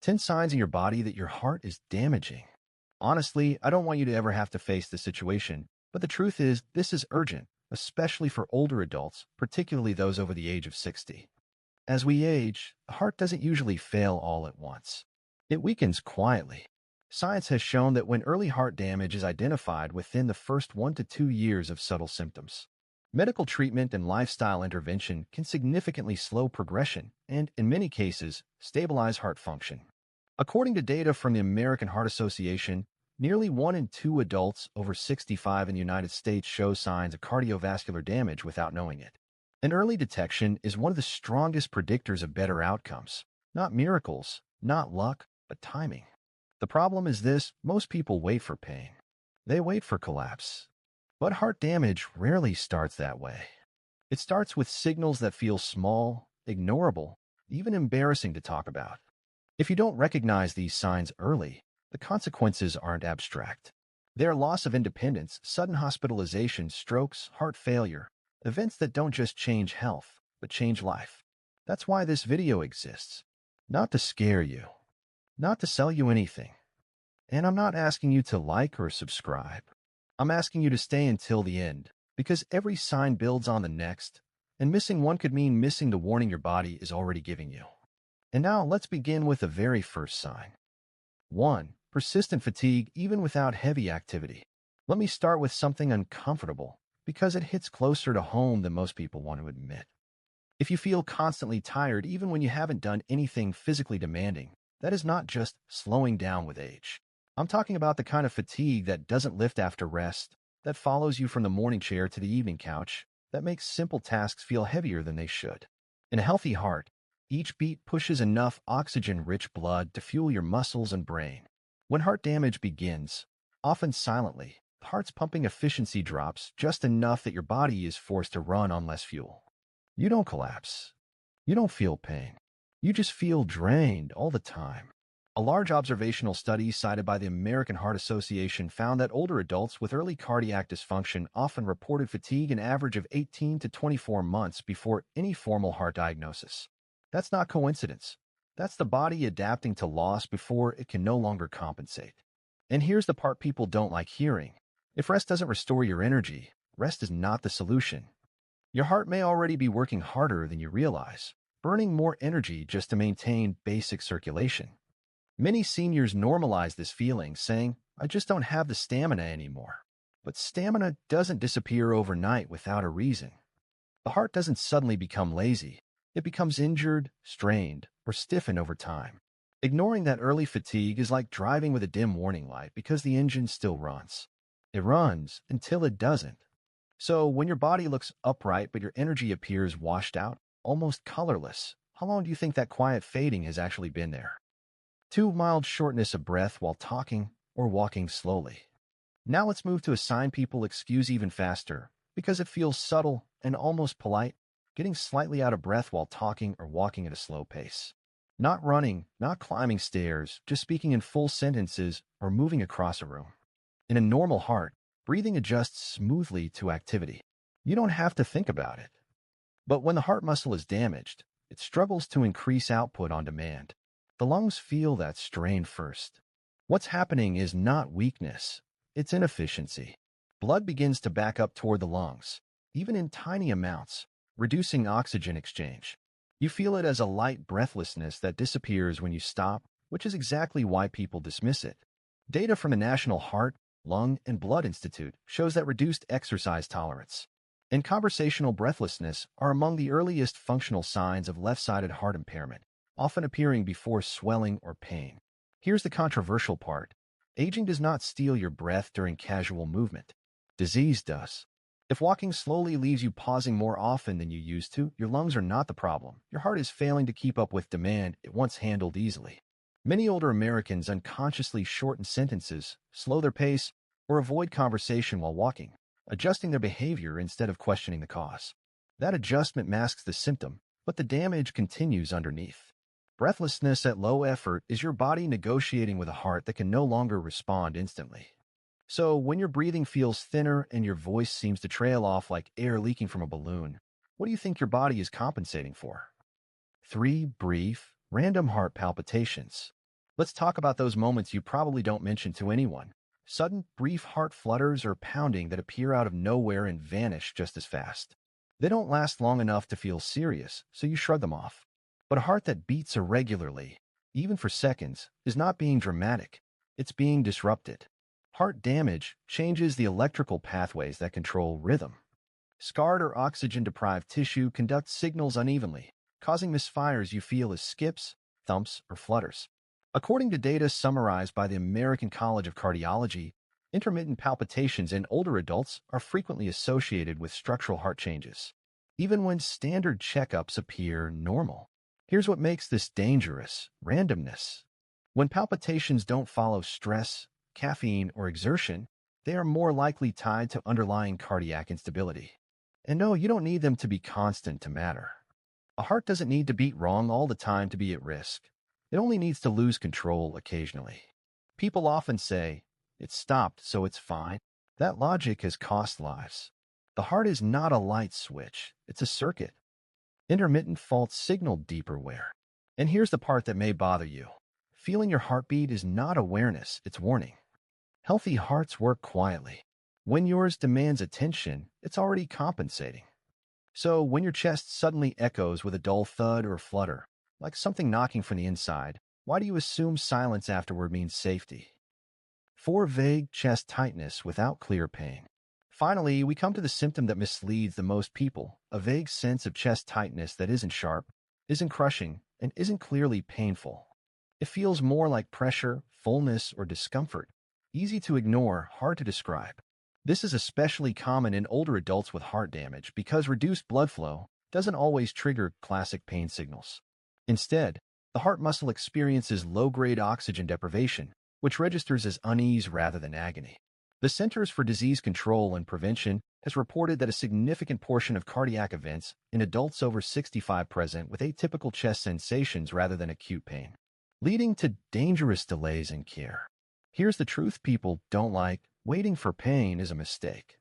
10 signs in your body that your heart is damaging. Honestly, I don't want you to ever have to face this situation, but the truth is, this is urgent, especially for older adults, particularly those over the age of 60. As we age, the heart doesn't usually fail all at once. It weakens quietly. Science has shown that when early heart damage is identified within the first 1 to 2 years of subtle symptoms, medical treatment and lifestyle intervention can significantly slow progression and, in many cases, stabilize heart function. According to data from the American Heart Association, nearly 1 in 2 adults over 65 in the United States show signs of cardiovascular damage without knowing it. And early detection is one of the strongest predictors of better outcomes. Not miracles, not luck, but timing. The problem is this: most people wait for pain. They wait for collapse. But heart damage rarely starts that way. It starts with signals that feel small, ignorable, even embarrassing to talk about. If you don't recognize these signs early, the consequences aren't abstract. They are loss of independence, sudden hospitalization, strokes, heart failure, events that don't just change health, but change life. That's why this video exists. Not to scare you, not to sell you anything. And I'm not asking you to like or subscribe. I'm asking you to stay until the end, because every sign builds on the next, and missing one could mean missing the warning your body is already giving you. And now let's begin with the very first sign. 1. Persistent fatigue even without heavy activity. Let me start with something uncomfortable, because it hits closer to home than most people want to admit. If you feel constantly tired even when you haven't done anything physically demanding, that is not just slowing down with age. I'm talking about the kind of fatigue that doesn't lift after rest, that follows you from the morning chair to the evening couch, that makes simple tasks feel heavier than they should. In a healthy heart, each beat pushes enough oxygen-rich blood to fuel your muscles and brain. When heart damage begins, often silently, the heart's pumping efficiency drops just enough that your body is forced to run on less fuel. You don't collapse. You don't feel pain. You just feel drained all the time. A large observational study cited by the American Heart Association found that older adults with early cardiac dysfunction often reported fatigue an average of 18 to 24 months before any formal heart diagnosis. That's not coincidence. That's the body adapting to loss before it can no longer compensate. And here's the part people don't like hearing. If rest doesn't restore your energy, rest is not the solution. Your heart may already be working harder than you realize, burning more energy just to maintain basic circulation. Many seniors normalize this feeling, saying, "I just don't have the stamina anymore." But stamina doesn't disappear overnight without a reason. The heart doesn't suddenly become lazy. It becomes injured, strained, or stiffened over time. Ignoring that early fatigue is like driving with a dim warning light because the engine still runs. It runs until it doesn't. So when your body looks upright but your energy appears washed out, almost colorless, how long do you think that quiet fading has actually been there? 2. Mild shortness of breath while talking or walking slowly. Now let's move to a sign people excuse even faster because it feels subtle and almost polite: getting slightly out of breath while talking or walking at a slow pace. Not running, not climbing stairs, just speaking in full sentences or moving across a room. In a normal heart, breathing adjusts smoothly to activity. You don't have to think about it. But when the heart muscle is damaged, it struggles to increase output on demand. The lungs feel that strain first. What's happening is not weakness, it's inefficiency. Blood begins to back up toward the lungs, even in tiny amounts, reducing oxygen exchange. You feel it as a light breathlessness that disappears when you stop, which is exactly why people dismiss it. Data from the National Heart, Lung, and Blood Institute shows that reduced exercise tolerance and conversational breathlessness are among the earliest functional signs of left-sided heart impairment, often appearing before swelling or pain. Here's the controversial part. Aging does not steal your breath during casual movement. Disease does. If walking slowly leaves you pausing more often than you used to, your lungs are not the problem. Your heart is failing to keep up with demand it once handled easily. Many older Americans unconsciously shorten sentences, slow their pace, or avoid conversation while walking, adjusting their behavior instead of questioning the cause. That adjustment masks the symptom, but the damage continues underneath. Breathlessness at low effort is your body negotiating with a heart that can no longer respond instantly. So when your breathing feels thinner and your voice seems to trail off like air leaking from a balloon, what do you think your body is compensating for? 3. Brief, random heart palpitations. Let's talk about those moments you probably don't mention to anyone. Sudden, brief heart flutters or pounding that appear out of nowhere and vanish just as fast. They don't last long enough to feel serious, so you shrug them off. But a heart that beats irregularly, even for seconds, is not being dramatic. It's being disrupted. Heart damage changes the electrical pathways that control rhythm. Scarred or oxygen-deprived tissue conducts signals unevenly, causing misfires you feel as skips, thumps, or flutters. According to data summarized by the American College of Cardiology, intermittent palpitations in older adults are frequently associated with structural heart changes, even when standard checkups appear normal. Here's what makes this dangerous: randomness. When palpitations don't follow stress, caffeine, or exertion, they are more likely tied to underlying cardiac instability. And no, you don't need them to be constant to matter. A heart doesn't need to beat wrong all the time to be at risk. It only needs to lose control occasionally. People often say, "It stopped, so it's fine." That logic has cost lives. The heart is not a light switch, it's a circuit. Intermittent faults signal deeper wear. And here's the part that may bother you. Feeling your heartbeat is not awareness, it's warning. Healthy hearts work quietly. When yours demands attention, it's already compensating. So when your chest suddenly echoes with a dull thud or flutter, like something knocking from the inside, why do you assume silence afterward means safety? 4. Vague chest tightness without clear pain. Finally, we come to the symptom that misleads the most people: a vague sense of chest tightness that isn't sharp, isn't crushing, and isn't clearly painful. It feels more like pressure, fullness, or discomfort. Easy to ignore, hard to describe. This is especially common in older adults with heart damage because reduced blood flow doesn't always trigger classic pain signals. Instead, the heart muscle experiences low-grade oxygen deprivation, which registers as unease rather than agony. The Centers for Disease Control and Prevention has reported that a significant portion of cardiac events in adults over 65 present with atypical chest sensations rather than acute pain, leading to dangerous delays in care. Here's the truth people don't like: waiting for pain is a mistake.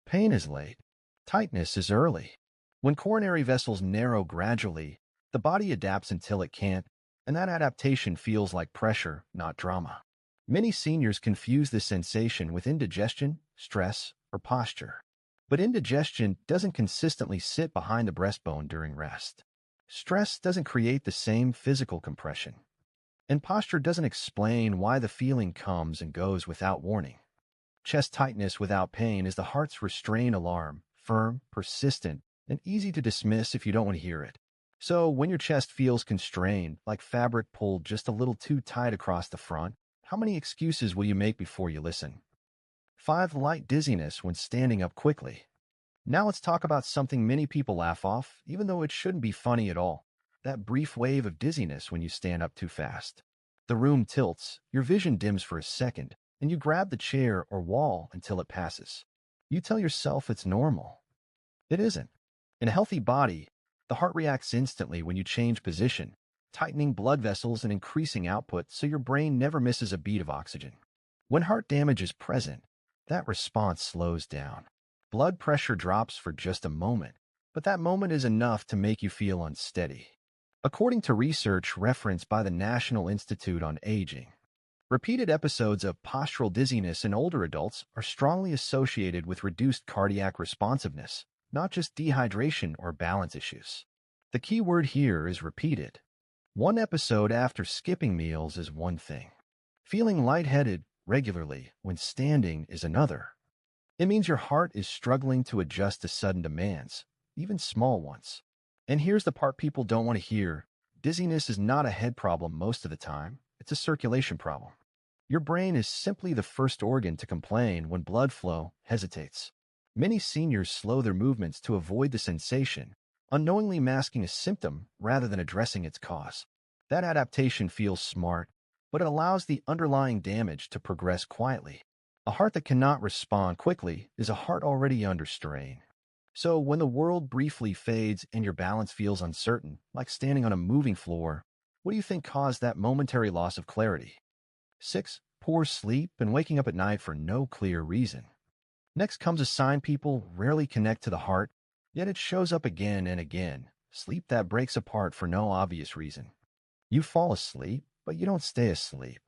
Pain is late. Tightness is early. When coronary vessels narrow gradually, the body adapts until it can't, and that adaptation feels like pressure, not drama. Many seniors confuse this sensation with indigestion, stress, or posture. But indigestion doesn't consistently sit behind the breastbone during rest. Stress doesn't create the same physical compression. And posture doesn't explain why the feeling comes and goes without warning. Chest tightness without pain is the heart's restraint alarm, firm, persistent, and easy to dismiss if you don't want to hear it. So when your chest feels constrained, like fabric pulled just a little too tight across the front, how many excuses will you make before you listen? 5. Light dizziness when standing up quickly. Now let's talk about something many people laugh off, even though it shouldn't be funny at all: that brief wave of dizziness when you stand up too fast. The room tilts, your vision dims for a second, and you grab the chair or wall until it passes. You tell yourself it's normal. It isn't. In a healthy body, the heart reacts instantly when you change position, tightening blood vessels and increasing output so your brain never misses a beat of oxygen. When heart damage is present, that response slows down. Blood pressure drops for just a moment, but that moment is enough to make you feel unsteady. According to research referenced by the National Institute on Aging, repeated episodes of postural dizziness in older adults are strongly associated with reduced cardiac responsiveness, not just dehydration or balance issues. The key word here is repeated. One episode after skipping meals is one thing. Feeling lightheaded regularly when standing is another. It means your heart is struggling to adjust to sudden demands, even small ones. And here's the part people don't want to hear: dizziness is not a head problem most of the time, it's a circulation problem. Your brain is simply the first organ to complain when blood flow hesitates. Many seniors slow their movements to avoid the sensation, unknowingly masking a symptom rather than addressing its cause. That adaptation feels smart, but it allows the underlying damage to progress quietly. A heart that cannot respond quickly is a heart already under strain. So when the world briefly fades and your balance feels uncertain, like standing on a moving floor, what do you think caused that momentary loss of clarity? 6. Poor sleep and waking up at night for no clear reason. Next comes a sign people rarely connect to the heart, yet it shows up again and again: sleep that breaks apart for no obvious reason. You fall asleep, but you don't stay asleep.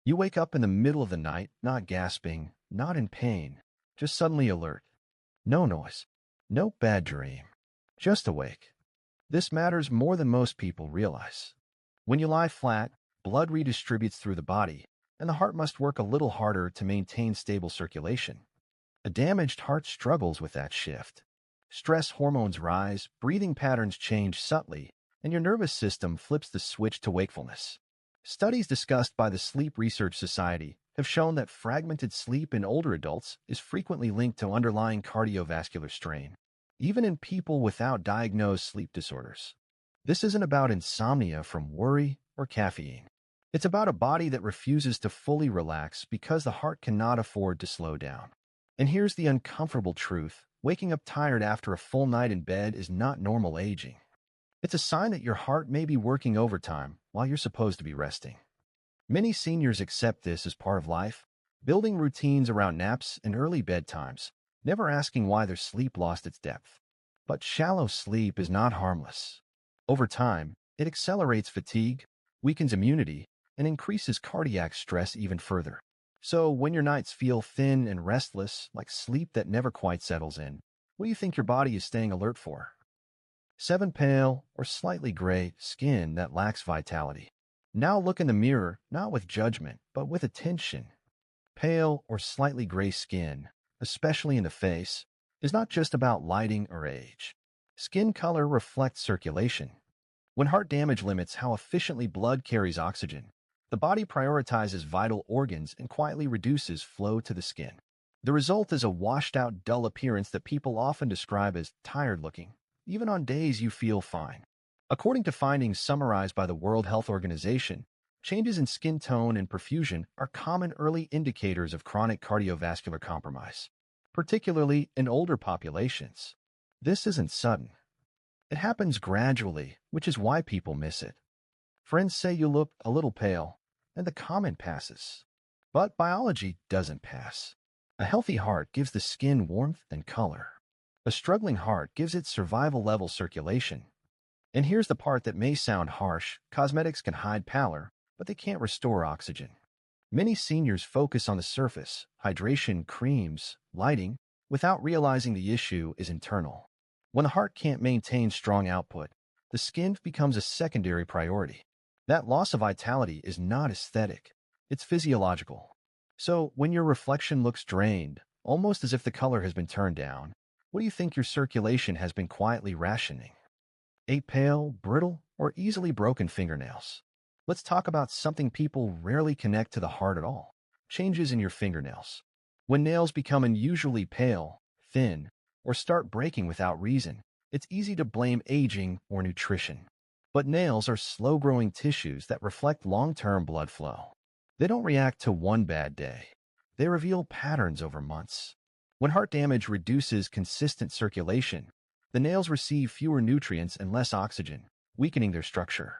You wake up in the middle of the night, not gasping, not in pain, just suddenly alert. No noise, no bad dream, just awake. This matters more than most people realize. When you lie flat, blood redistributes through the body, and the heart must work a little harder to maintain stable circulation. A damaged heart struggles with that shift. Stress hormones rise, breathing patterns change subtly, and your nervous system flips the switch to wakefulness. Studies discussed by the Sleep Research Society have shown that fragmented sleep in older adults is frequently linked to underlying cardiovascular strain, even in people without diagnosed sleep disorders. This isn't about insomnia from worry or caffeine. It's about a body that refuses to fully relax because the heart cannot afford to slow down. And here's the uncomfortable truth. Waking up tired after a full night in bed is not normal aging. It's a sign that your heart may be working overtime while you're supposed to be resting. Many seniors accept this as part of life, building routines around naps and early bedtimes, never asking why their sleep lost its depth. But shallow sleep is not harmless. Over time, it accelerates fatigue, weakens immunity, and increases cardiac stress even further. So when your nights feel thin and restless, like sleep that never quite settles in, what do you think your body is staying alert for? 7. Pale or slightly gray skin that lacks vitality. Now look in the mirror, not with judgment, but with attention. Pale or slightly gray skin, especially in the face, is not just about lighting or age. Skin color reflects circulation. When heart damage limits how efficiently blood carries oxygen, the body prioritizes vital organs and quietly reduces flow to the skin. The result is a washed-out, dull appearance that people often describe as tired-looking, even on days you feel fine. According to findings summarized by the World Health Organization, changes in skin tone and perfusion are common early indicators of chronic cardiovascular compromise, particularly in older populations. This isn't sudden. It happens gradually, which is why people miss it. Friends say you look a little pale, and the comment passes. But biology doesn't pass. A healthy heart gives the skin warmth and color. A struggling heart gives it survival-level circulation. And here's the part that may sound harsh. Cosmetics can hide pallor, but they can't restore oxygen. Many seniors focus on the surface, hydration, creams, lighting, without realizing the issue is internal. When the heart can't maintain strong output, the skin becomes a secondary priority. That loss of vitality is not aesthetic, it's physiological. So when your reflection looks drained, almost as if the color has been turned down, what do you think your circulation has been quietly rationing? 8. Pale, brittle, or easily broken fingernails. Let's talk about something people rarely connect to the heart at all. Changes in your fingernails. When nails become unusually pale, thin, or start breaking without reason, it's easy to blame aging or nutrition. But nails are slow-growing tissues that reflect long-term blood flow. They don't react to one bad day. They reveal patterns over months. When heart damage reduces consistent circulation, the nails receive fewer nutrients and less oxygen, weakening their structure.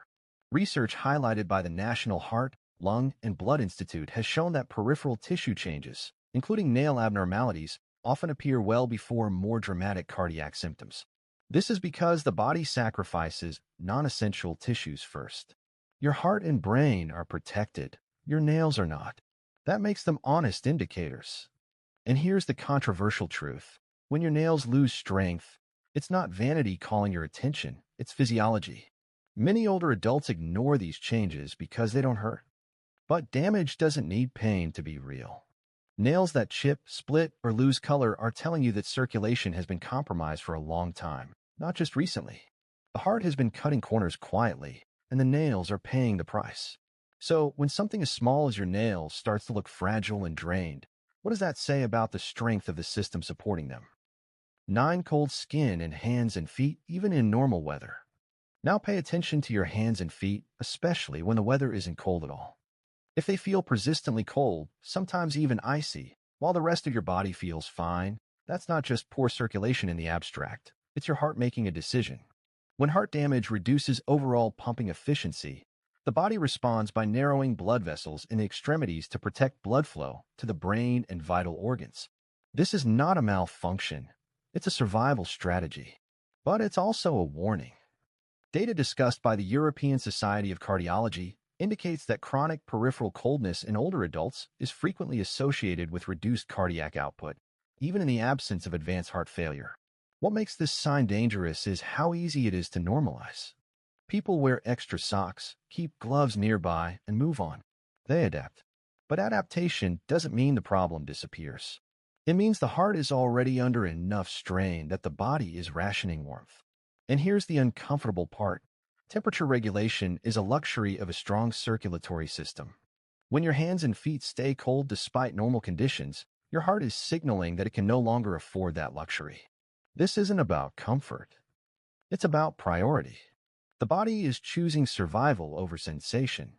Research highlighted by the National Heart, Lung, and Blood Institute has shown that peripheral tissue changes, including nail abnormalities, often appear well before more dramatic cardiac symptoms. This is because the body sacrifices non-essential tissues first. Your heart and brain are protected. Your nails are not. That makes them honest indicators. And here's the controversial truth. When your nails lose strength, it's not vanity calling your attention, it's physiology. Many older adults ignore these changes because they don't hurt. But damage doesn't need pain to be real. Nails that chip, split, or lose color are telling you that circulation has been compromised for a long time, not just recently. The heart has been cutting corners quietly, and the nails are paying the price. So, when something as small as your nails starts to look fragile and drained, what does that say about the strength of the system supporting them? 9. Cold skin in hands and feet, even in normal weather. Now pay attention to your hands and feet, especially when the weather isn't cold at all. If they feel persistently cold, sometimes even icy, while the rest of your body feels fine, that's not just poor circulation in the abstract. It's your heart making a decision. When heart damage reduces overall pumping efficiency, the body responds by narrowing blood vessels in the extremities to protect blood flow to the brain and vital organs. This is not a malfunction. It's a survival strategy. But it's also a warning. Data discussed by the European Society of Cardiology indicates that chronic peripheral coldness in older adults is frequently associated with reduced cardiac output, even in the absence of advanced heart failure. What makes this sign dangerous is how easy it is to normalize. People wear extra socks, keep gloves nearby, and move on. They adapt. But adaptation doesn't mean the problem disappears. It means the heart is already under enough strain that the body is rationing warmth. And here's the uncomfortable part. Temperature regulation is a luxury of a strong circulatory system. When your hands and feet stay cold despite normal conditions, your heart is signaling that it can no longer afford that luxury. This isn't about comfort. It's about priority. The body is choosing survival over sensation.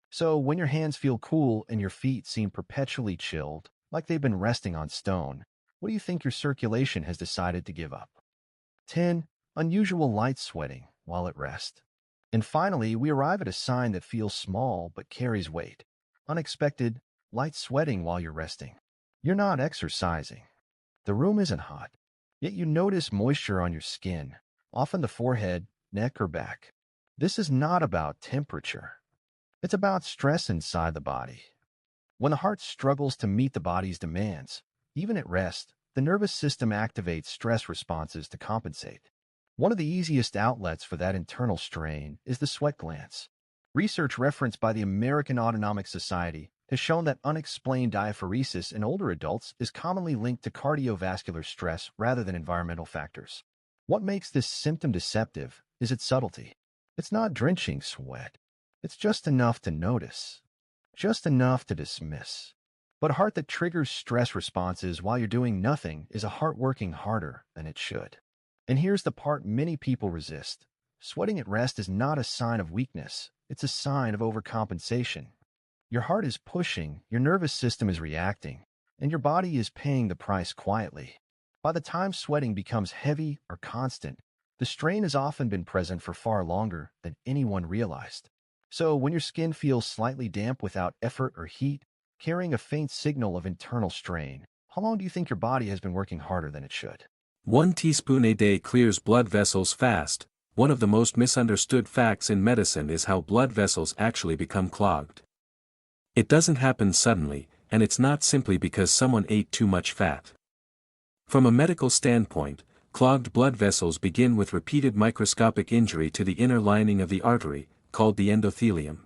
So when your hands feel cool and your feet seem perpetually chilled, like they've been resting on stone, what do you think your circulation has decided to give up? 10. Unusual light sweating while at rest. And finally, we arrive at a sign that feels small but carries weight. Unexpected, light sweating while you're resting. You're not exercising. The room isn't hot. Yet you notice moisture on your skin, often the forehead, neck, or back. This is not about temperature. It's about stress inside the body. When the heart struggles to meet the body's demands, even at rest, the nervous system activates stress responses to compensate. One of the easiest outlets for that internal strain is the sweat glands. Research referenced by the American Autonomic Society has shown that unexplained diaphoresis in older adults is commonly linked to cardiovascular stress rather than environmental factors. What makes this symptom deceptive is its subtlety. It's not drenching sweat. It's just enough to notice, just enough to dismiss. But a heart that triggers stress responses while you're doing nothing is a heart working harder than it should. And here's the part many people resist. Sweating at rest is not a sign of weakness. It's a sign of overcompensation. Your heart is pushing, your nervous system is reacting, and your body is paying the price quietly. By the time sweating becomes heavy or constant, the strain has often been present for far longer than anyone realized. So when your skin feels slightly damp without effort or heat, carrying a faint signal of internal strain, how long do you think your body has been working harder than it should? 1 teaspoon a day clears blood vessels fast. One of the most misunderstood facts in medicine is how blood vessels actually become clogged. It doesn't happen suddenly, and it's not simply because someone ate too much fat. From a medical standpoint, clogged blood vessels begin with repeated microscopic injury to the inner lining of the artery, called the endothelium.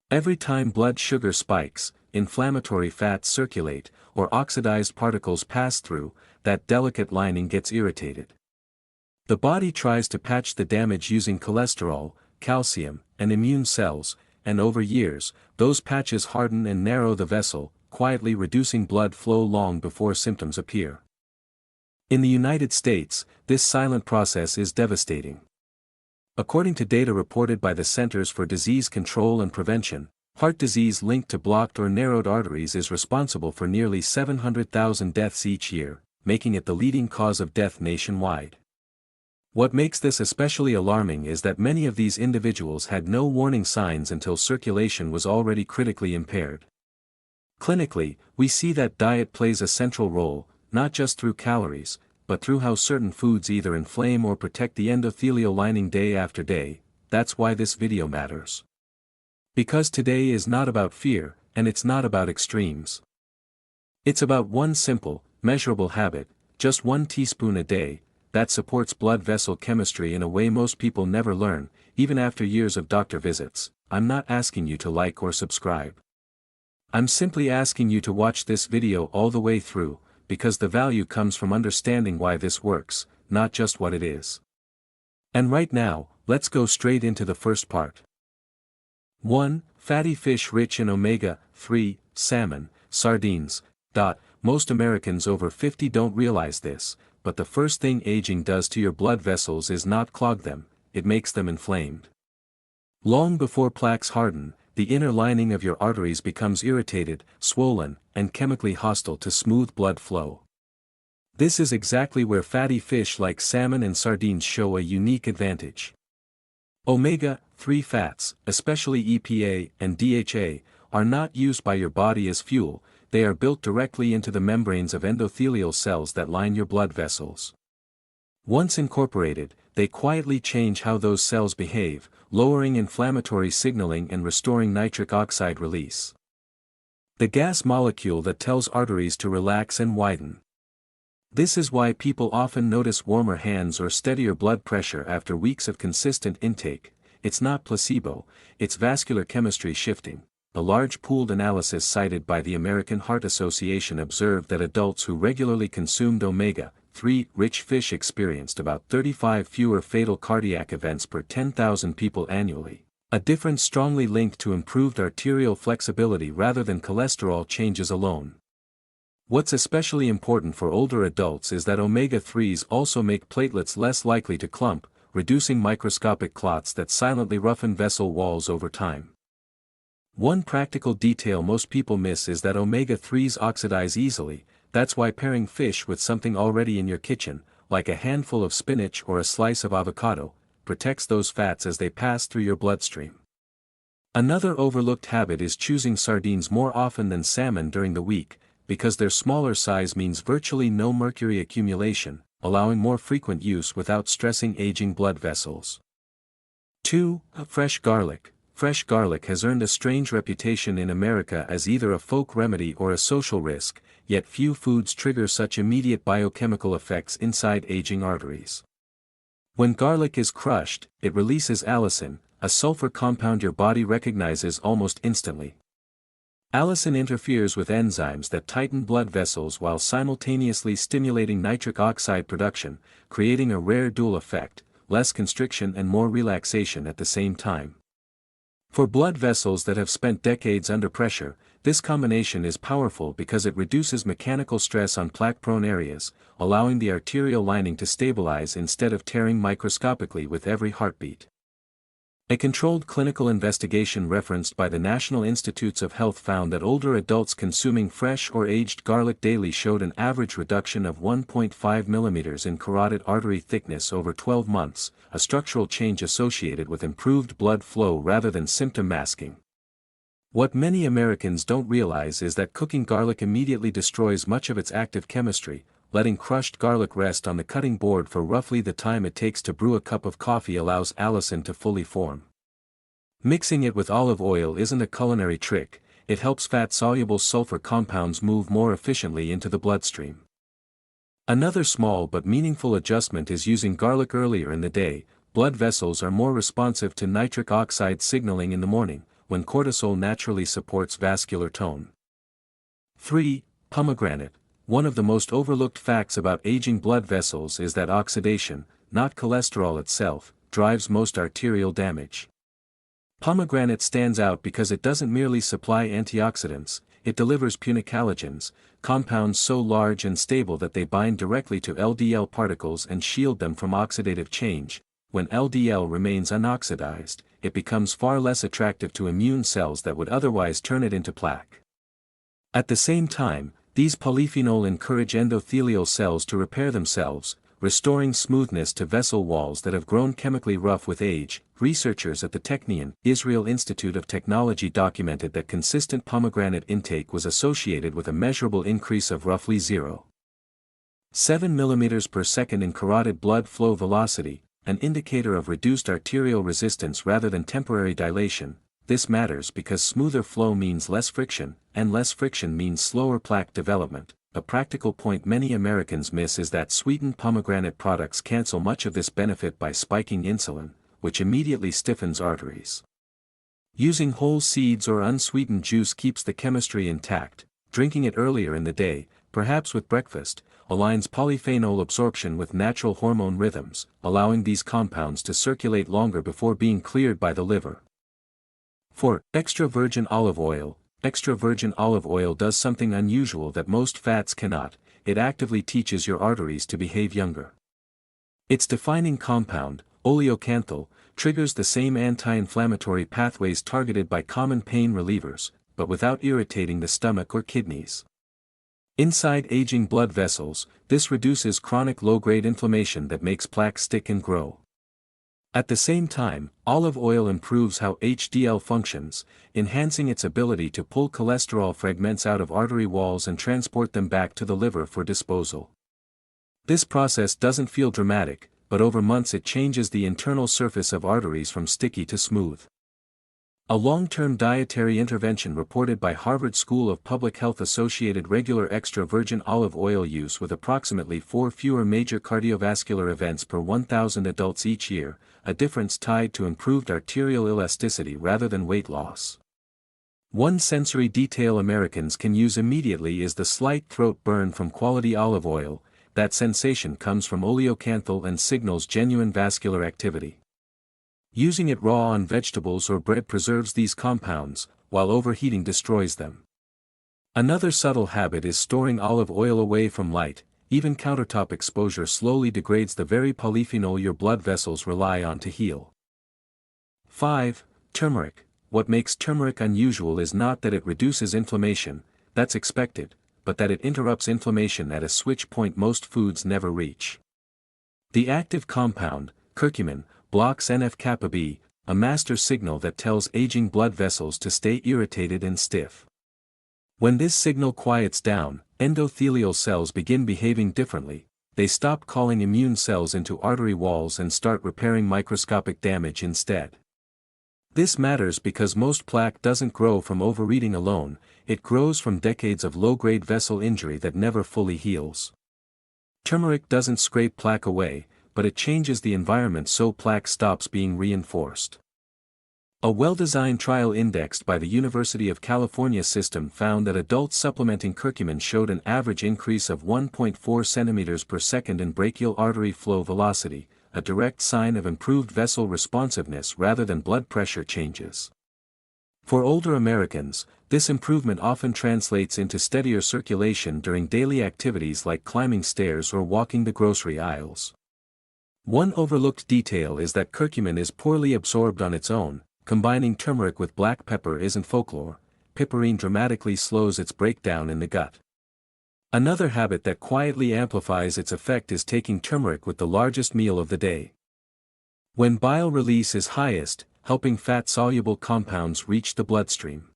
Every time blood sugar spikes, inflammatory fats circulate, or oxidized particles pass through, that delicate lining gets irritated. The body tries to patch the damage using cholesterol, calcium, and immune cells, and over years, those patches harden and narrow the vessel, quietly reducing blood flow long before symptoms appear. In the United States, this silent process is devastating. According to data reported by the Centers for Disease Control and Prevention, heart disease linked to blocked or narrowed arteries is responsible for nearly 700,000 deaths each year, making it the leading cause of death nationwide. What makes this especially alarming is that many of these individuals had no warning signs until circulation was already critically impaired. Clinically, we see that diet plays a central role, not just through calories, but through how certain foods either inflame or protect the endothelial lining day after day. That's why this video matters. Because today is not about fear, and it's not about extremes. It's about one simple, measurable habit, just 1 teaspoon a day, that supports blood vessel chemistry in a way most people never learn, even after years of doctor visits. I'm not asking you to like or subscribe. I'm simply asking you to watch this video all the way through, because the value comes from understanding why this works, not just what it is. And right now, let's go straight into the first part. 1. Fatty fish rich in omega-3, salmon, sardines. Most Americans over 50 don't realize this, but the first thing aging does to your blood vessels is not clog them, it makes them inflamed. Long before plaques harden, the inner lining of your arteries becomes irritated, swollen, and chemically hostile to smooth blood flow. This is exactly where fatty fish like salmon and sardines show a unique advantage. Omega-3 fats, especially EPA and DHA, are not used by your body as fuel, they are built directly into the membranes of endothelial cells that line your blood vessels. Once incorporated, they quietly change how those cells behave, lowering inflammatory signaling and restoring nitric oxide release. The gas molecule that tells arteries to relax and widen. This is why people often notice warmer hands or steadier blood pressure after weeks of consistent intake. It's not placebo, it's vascular chemistry shifting. A large pooled analysis cited by the American Heart Association observed that adults who regularly consumed omega-3 rich fish experienced about 35 fewer fatal cardiac events per 10,000 people annually, a difference strongly linked to improved arterial flexibility rather than cholesterol changes alone. What's especially important for older adults is that omega-3s also make platelets less likely to clump, reducing microscopic clots that silently roughen vessel walls over time. One practical detail most people miss is that omega-3s oxidize easily. That's why pairing fish with something already in your kitchen, like a handful of spinach or a slice of avocado, protects those fats as they pass through your bloodstream. Another overlooked habit is choosing sardines more often than salmon during the week, because their smaller size means virtually no mercury accumulation, allowing more frequent use without stressing aging blood vessels. 2. Fresh garlic. Fresh garlic has earned a strange reputation in America as either a folk remedy or a social risk, yet few foods trigger such immediate biochemical effects inside aging arteries. When garlic is crushed, it releases allicin, a sulfur compound your body recognizes almost instantly. Allicin interferes with enzymes that tighten blood vessels while simultaneously stimulating nitric oxide production, creating a rare dual effect, less constriction and more relaxation at the same time. For blood vessels that have spent decades under pressure, this combination is powerful because it reduces mechanical stress on plaque-prone areas, allowing the arterial lining to stabilize instead of tearing microscopically with every heartbeat. A controlled clinical investigation referenced by the National Institutes of Health found that older adults consuming fresh or aged garlic daily showed an average reduction of 1.5 mm in carotid artery thickness over 12 months, a structural change associated with improved blood flow rather than symptom masking. What many Americans don't realize is that cooking garlic immediately destroys much of its active chemistry. Letting crushed garlic rest on the cutting board for roughly the time it takes to brew a cup of coffee allows allicin to fully form. Mixing it with olive oil isn't a culinary trick, it helps fat-soluble sulfur compounds move more efficiently into the bloodstream. Another small but meaningful adjustment is using garlic earlier in the day. Blood vessels are more responsive to nitric oxide signaling in the morning, when cortisol naturally supports vascular tone. 3. Pomegranate. One of the most overlooked facts about aging blood vessels is that oxidation, not cholesterol itself, drives most arterial damage. Pomegranate stands out because it doesn't merely supply antioxidants, it delivers punicalagins, compounds so large and stable that they bind directly to LDL particles and shield them from oxidative change. When LDL remains unoxidized, it becomes far less attractive to immune cells that would otherwise turn it into plaque. At the same time, these polyphenols encourage endothelial cells to repair themselves, restoring smoothness to vessel walls that have grown chemically rough with age. Researchers at the Technion, Israel Institute of Technology documented that consistent pomegranate intake was associated with a measurable increase of roughly 0.7 mm per second in carotid blood flow velocity, an indicator of reduced arterial resistance rather than temporary dilation. This matters because smoother flow means less friction, and less friction means slower plaque development. A practical point many Americans miss is that sweetened pomegranate products cancel much of this benefit by spiking insulin, which immediately stiffens arteries. Using whole seeds or unsweetened juice keeps the chemistry intact. Drinking it earlier in the day, perhaps with breakfast, aligns polyphenol absorption with natural hormone rhythms, allowing these compounds to circulate longer before being cleared by the liver. 4. Extra virgin olive oil. Extra virgin olive oil does something unusual that most fats cannot. It actively teaches your arteries to behave younger. Its defining compound, oleocanthal, triggers the same anti-inflammatory pathways targeted by common pain relievers, but without irritating the stomach or kidneys. Inside aging blood vessels, this reduces chronic low-grade inflammation that makes plaque stick and grow. At the same time, olive oil improves how HDL functions, enhancing its ability to pull cholesterol fragments out of artery walls and transport them back to the liver for disposal. This process doesn't feel dramatic, but over months it changes the internal surface of arteries from sticky to smooth. A long-term dietary intervention reported by Harvard School of Public Health associated regular extra virgin olive oil use with approximately 4 fewer major cardiovascular events per 1,000 adults each year, a difference tied to improved arterial elasticity rather than weight loss. One sensory detail Americans can use immediately is the slight throat burn from quality olive oil. That sensation comes from oleocanthal and signals genuine vascular activity. Using it raw on vegetables or bread preserves these compounds, while overheating destroys them. Another subtle habit is storing olive oil away from light. Even countertop exposure slowly degrades the very polyphenol your blood vessels rely on to heal. 5. Turmeric. What makes turmeric unusual is not that it reduces inflammation, that's expected, but that it interrupts inflammation at a switch point most foods never reach. The active compound, curcumin, blocks NF-kappa B, a master signal that tells aging blood vessels to stay irritated and stiff. When this signal quiets down, endothelial cells begin behaving differently. They stop calling immune cells into artery walls and start repairing microscopic damage instead. This matters because most plaque doesn't grow from overeating alone, it grows from decades of low-grade vessel injury that never fully heals. Turmeric doesn't scrape plaque away, but it changes the environment so plaque stops being reinforced. A well-designed trial indexed by the University of California system found that adults supplementing curcumin showed an average increase of 1.4 centimeters per second in brachial artery flow velocity, a direct sign of improved vessel responsiveness rather than blood pressure changes. For older Americans, this improvement often translates into steadier circulation during daily activities like climbing stairs or walking the grocery aisles. One overlooked detail is that curcumin is poorly absorbed on its own. Combining turmeric with black pepper isn't folklore. Piperine dramatically slows its breakdown in the gut. Another habit that quietly amplifies its effect is taking turmeric with the largest meal of the day. When bile release is highest, helping fat-soluble compounds reach the bloodstream.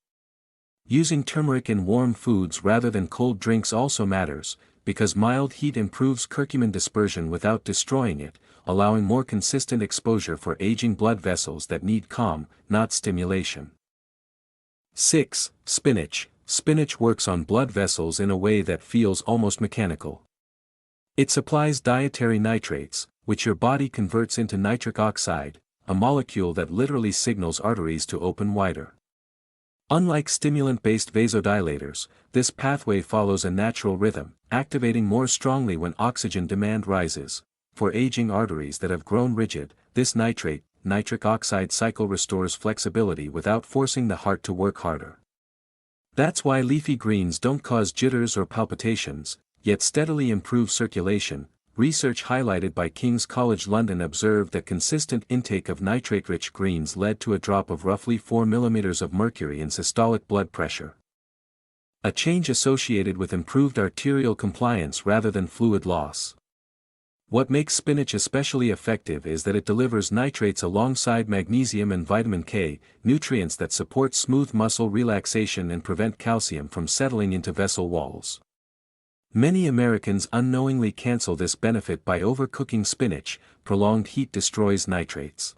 Using turmeric in warm foods rather than cold drinks also matters, because mild heat improves curcumin dispersion without destroying it, allowing more consistent exposure for aging blood vessels that need calm, not stimulation. 6. Spinach. Spinach works on blood vessels in a way that feels almost mechanical. It supplies dietary nitrates, which your body converts into nitric oxide, a molecule that literally signals arteries to open wider. Unlike stimulant-based vasodilators, this pathway follows a natural rhythm, activating more strongly when oxygen demand rises. For aging arteries that have grown rigid, this nitric oxide cycle restores flexibility without forcing the heart to work harder. That's why leafy greens don't cause jitters or palpitations, yet steadily improve circulation. Research highlighted by King's College London observed that consistent intake of nitrate-rich greens led to a drop of roughly 4 mm of mercury in systolic blood pressure. A change associated with improved arterial compliance rather than fluid loss. What makes spinach especially effective is that it delivers nitrates alongside magnesium and vitamin K, nutrients that support smooth muscle relaxation and prevent calcium from settling into vessel walls. Many Americans unknowingly cancel this benefit by overcooking spinach. Prolonged heat destroys nitrates.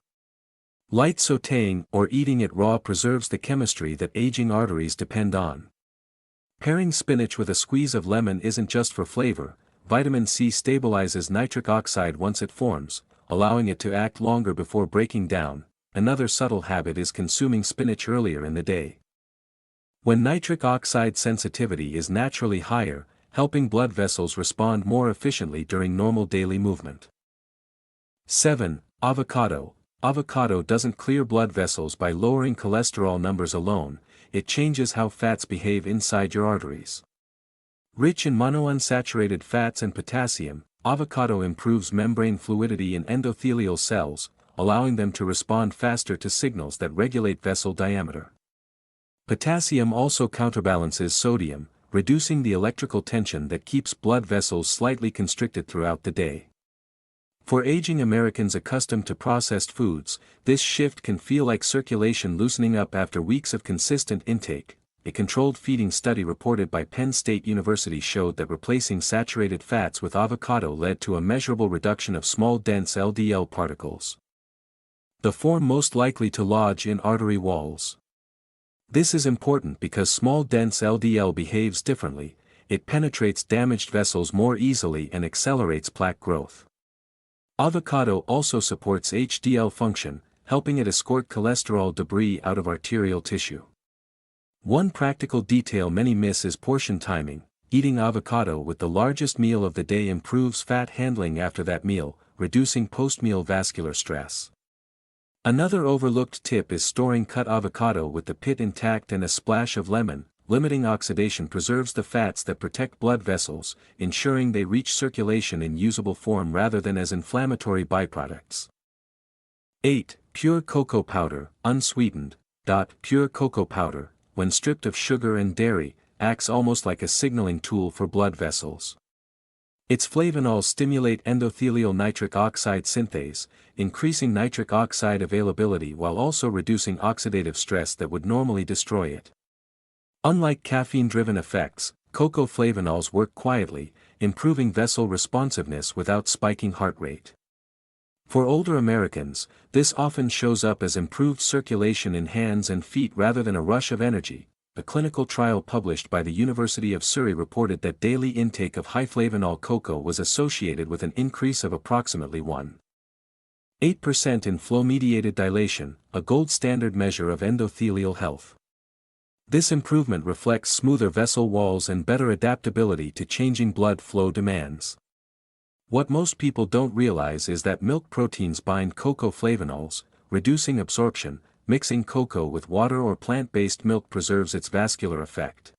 Light sautéing or eating it raw preserves the chemistry that aging arteries depend on. Pairing spinach with a squeeze of lemon isn't just for flavor. Vitamin C stabilizes nitric oxide once it forms, allowing it to act longer before breaking down. Another subtle habit is consuming spinach earlier in the day. When nitric oxide sensitivity is naturally higher, helping blood vessels respond more efficiently during normal daily movement. 7. Avocado. Avocado doesn't clear blood vessels by lowering cholesterol numbers alone, it changes how fats behave inside your arteries. Rich in monounsaturated fats and potassium, avocado improves membrane fluidity in endothelial cells, allowing them to respond faster to signals that regulate vessel diameter. Potassium also counterbalances sodium, reducing the electrical tension that keeps blood vessels slightly constricted throughout the day. For aging Americans accustomed to processed foods, this shift can feel like circulation loosening up after weeks of consistent intake. a controlled feeding study reported by Penn State University showed that replacing saturated fats with avocado led to a measurable reduction of small dense LDL particles. The form most likely to lodge in artery walls. This is important because small dense LDL behaves differently, it penetrates damaged vessels more easily and accelerates plaque growth. Avocado also supports HDL function, helping it escort cholesterol debris out of arterial tissue. One practical detail many miss is portion timing. Eating avocado with the largest meal of the day improves fat handling after that meal, reducing post-meal vascular stress. Another overlooked tip is storing cut avocado with the pit intact and a splash of lemon. Limiting oxidation preserves the fats that protect blood vessels, ensuring they reach circulation in usable form rather than as inflammatory byproducts. 8. Pure cocoa powder, unsweetened. Pure cocoa powder, when stripped of sugar and dairy, acts almost like a signaling tool for blood vessels. Its flavonols stimulate endothelial nitric oxide synthase, increasing nitric oxide availability while also reducing oxidative stress that would normally destroy it. Unlike caffeine-driven effects, cocoa flavonols work quietly, improving vessel responsiveness without spiking heart rate. For older Americans, this often shows up as improved circulation in hands and feet rather than a rush of energy. A clinical trial published by the University of Surrey reported that daily intake of high flavonol cocoa was associated with an increase of approximately 1.8% in flow-mediated dilation, a gold standard measure of endothelial health. This improvement reflects smoother vessel walls and better adaptability to changing blood flow demands. What most people don't realize is that milk proteins bind cocoa flavonols, reducing absorption. Mixing cocoa with water or plant-based milk preserves its vascular effect.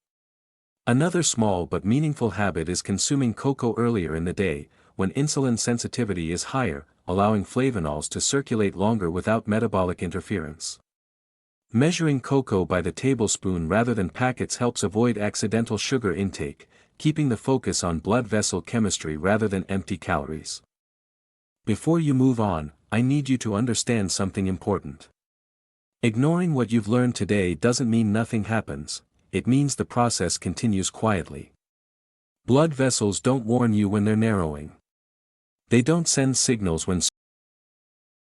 Another small but meaningful habit is consuming cocoa earlier in the day, when insulin sensitivity is higher, allowing flavonols to circulate longer without metabolic interference. Measuring cocoa by the tablespoon rather than packets helps avoid accidental sugar intake, keeping the focus on blood vessel chemistry rather than empty calories. Before you move on, I need you to understand something important. Ignoring what you've learned today doesn't mean nothing happens, it means the process continues quietly. Blood vessels don't warn you when they're narrowing. They don't send signals when